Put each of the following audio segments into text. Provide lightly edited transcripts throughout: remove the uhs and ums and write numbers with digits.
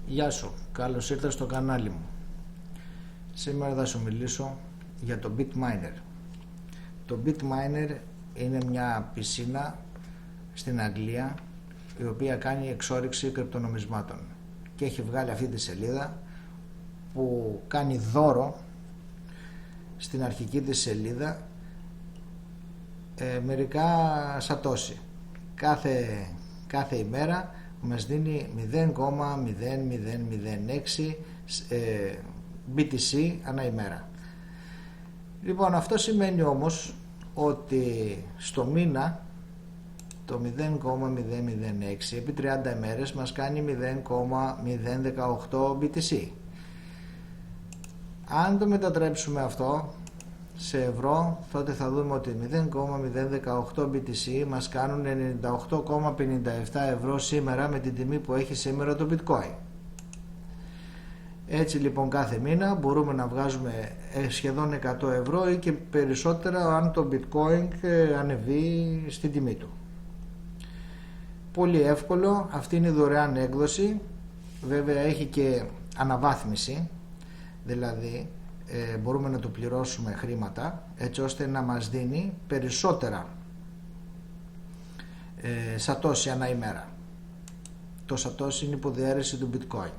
Γεια σου, καλώς ήρθες στο κανάλι μου. Σήμερα θα σου μιλήσω για το BitMiner. Το BitMiner είναι μια πισίνα στην Αγγλία η οποία κάνει εξόρυξη κρυπτονομισμάτων και έχει βγάλει αυτή τη σελίδα που κάνει δώρο στην αρχική της σελίδα μερικά σατόσι. Κάθε ημέρα μας δίνει 0,0006 BTC ανά ημέρα. Λοιπόν, αυτό σημαίνει όμως ότι στο μήνα το 0,006 επί 30 ημέρες μας κάνει 0,018 BTC. Αν το μετατρέψουμε αυτό σε ευρώ, τότε θα δούμε ότι 0,018 BTC μας κάνουν 98,57 ευρώ σήμερα με την τιμή που έχει σήμερα το Bitcoin. Έτσι λοιπόν κάθε μήνα μπορούμε να βγάζουμε σχεδόν 100 ευρώ ή και περισσότερα αν το Bitcoin ανεβεί στην τιμή του. Πολύ εύκολο, αυτή είναι η δωρεάν έκδοση. Βέβαια έχει και αναβάθμιση, δηλαδή μπορούμε να το πληρώσουμε χρήματα έτσι ώστε να μας δίνει περισσότερα σατόσι ανά ημέρα. Το σατόσι είναι υποδιέρεση του Bitcoin.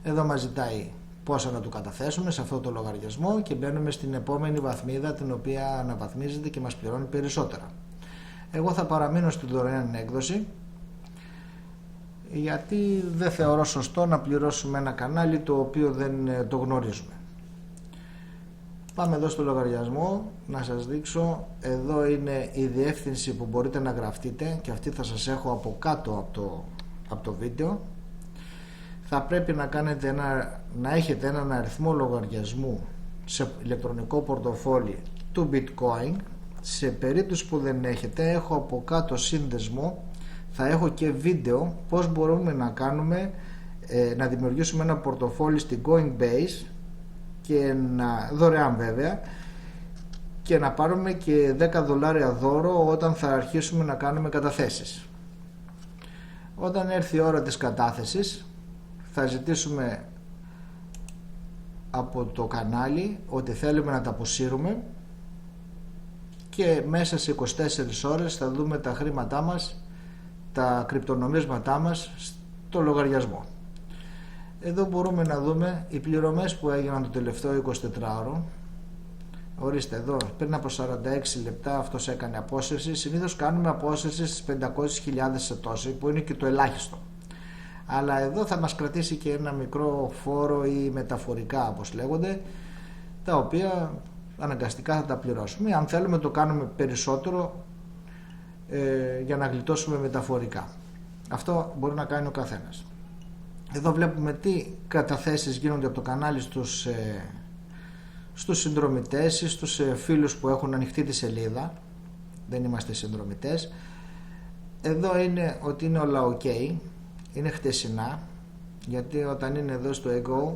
Εδώ μας ζητάει πόσα να του καταθέσουμε σε αυτό το λογαριασμό και μπαίνουμε στην επόμενη βαθμίδα, την οποία αναβαθμίζεται και μας πληρώνει περισσότερα. Εγώ θα παραμείνω στη δωρεάν έκδοση, γιατί δεν θεωρώ σωστό να πληρώσουμε ένα κανάλι το οποίο δεν το γνωρίζουμε. Πάμε εδώ στο λογαριασμό να σας δείξω. Εδώ είναι η διεύθυνση που μπορείτε να γραφτείτε και αυτή θα σας έχω από κάτω από το βίντεο. Θα πρέπει να έχετε έναν αριθμό λογαριασμού σε ηλεκτρονικό πορτοφόλι του Bitcoin. Σε περίπτωση που δεν έχετε, έχω από κάτω σύνδεσμο, θα έχω και βίντεο πώς μπορούμε να κάνουμε να δημιουργήσουμε ένα πορτοφόλι στην Coinbase και δωρεάν βέβαια, και να πάρουμε και $10 δώρο όταν θα αρχίσουμε να κάνουμε καταθέσεις. Όταν έρθει η ώρα της κατάθεσης θα ζητήσουμε από το κανάλι ότι θέλουμε να τα αποσύρουμε και μέσα σε 24 ώρες θα δούμε τα χρήματά μας, τα κρυπτονομίσματά μας στο λογαριασμό. Εδώ μπορούμε να δούμε οι πληρωμές που έγιναν το τελευταίο 24ωρο. Ορίστε εδώ, πριν από 46 λεπτά αυτός έκανε απόσυρση. Συνήθως κάνουμε απόσυρση στις 500.000 σατόσι, που είναι και το ελάχιστο. Αλλά εδώ θα μας κρατήσει και ένα μικρό φόρο ή μεταφορικά όπως λέγονται, τα οποία αναγκαστικά θα τα πληρώσουμε. Αν θέλουμε το κάνουμε περισσότερο για να γλιτώσουμε μεταφορικά. Αυτό μπορεί να κάνει ο καθένας. Εδώ βλέπουμε τι καταθέσεις γίνονται από το κανάλι στους συνδρομητές ή στους φίλους που έχουν ανοιχτή τη σελίδα. Δεν είμαστε συνδρομητές. Εδώ είναι ότι είναι όλα ok. Είναι χτεσινά, γιατί όταν είναι εδώ στο Ego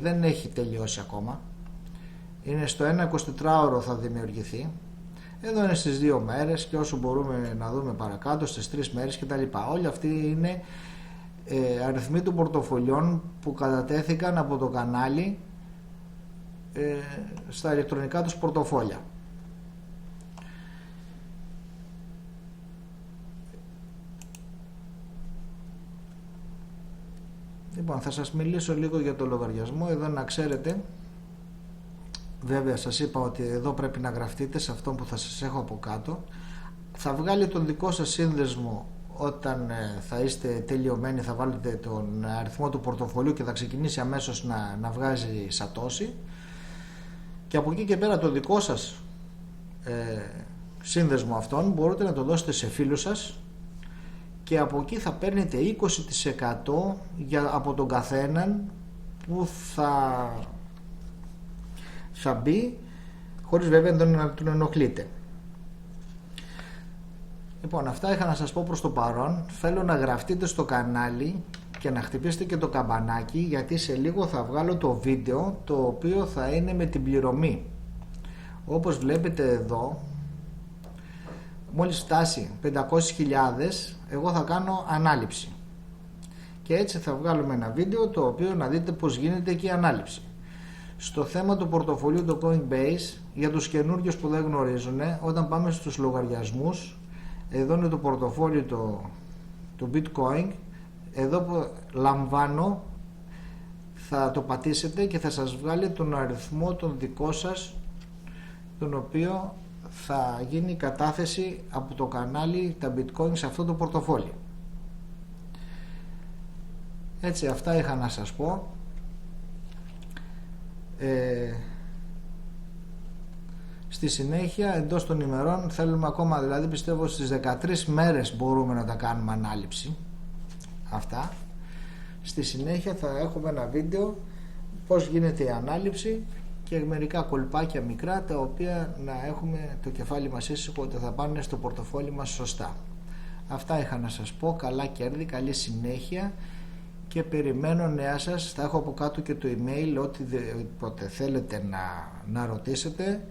δεν έχει τελειώσει ακόμα. Είναι στο 1-24ωρο θα δημιουργηθεί. Εδώ είναι στις 2 μέρες και όσο μπορούμε να δούμε παρακάτω στις 3 μέρες κτλ. Όλοι αυτοί είναι αριθμοί των πορτοφολιών που κατατέθηκαν από το κανάλι στα ηλεκτρονικά τους πορτοφόλια. Λοιπόν, θα σας μιλήσω λίγο για το λογαριασμό. Εδώ να ξέρετε, βέβαια σας είπα ότι εδώ πρέπει να γραφτείτε σε αυτό που θα σας έχω από κάτω. Θα βγάλει τον δικό σας σύνδεσμο όταν θα είστε τελειωμένοι, θα βάλετε τον αριθμό του πορτοφολίου και θα ξεκινήσει αμέσως να βγάζει σατόσι, και από εκεί και πέρα το δικό σας σύνδεσμο αυτόν μπορείτε να το δώσετε σε φίλους σας και από εκεί θα παίρνετε 20% από τον καθέναν που θα μπει, χωρίς βέβαια να τον ενοχλείτε. Λοιπόν, αυτά είχα να σας πω προς το παρόν. Θέλω να γραφτείτε στο κανάλι και να χτυπήσετε και το καμπανάκι, γιατί σε λίγο θα βγάλω το βίντεο το οποίο θα είναι με την πληρωμή. Όπως βλέπετε εδώ, μόλις φτάσει 500.000 εγώ θα κάνω ανάληψη Και έτσι θα βγάλουμε ένα βίντεο το οποίο να δείτε πως γίνεται και η ανάληψη. Στο θέμα του πορτοφολίου του Coinbase, για τους καινούργιους που δεν γνωρίζουν, όταν πάμε στους λογαριασμούς, εδώ είναι το πορτοφόλιο του Bitcoin, εδώ που λαμβάνω, θα το πατήσετε και θα σας βγάλει τον αριθμό τον δικό σας, τον οποίο θα γίνει η κατάθεση από το κανάλι τα Bitcoin σε αυτό το πορτοφόλιο. Έτσι, αυτά είχα να σας πω. Στη συνέχεια, εντός των ημερών, θέλουμε ακόμα, δηλαδή πιστεύω στις 13 μέρες μπορούμε να τα κάνουμε ανάληψη. Αυτά. Στη συνέχεια θα έχουμε ένα βίντεο πώς γίνεται η ανάληψη και μερικά κολπάκια μικρά, τα οποία να έχουμε το κεφάλι μας ήσυχο ότι θα πάνε στο πορτοφόλι μας σωστά. Αυτά είχα να σας πω. Καλά κέρδη, καλή συνέχεια και περιμένω νέα σας. Θα έχω από κάτω και το email, ό,τι θέλετε να ρωτήσετε.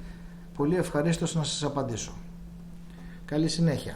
Πολύ ευχαρίστως να σας απαντήσω. Καλή συνέχεια.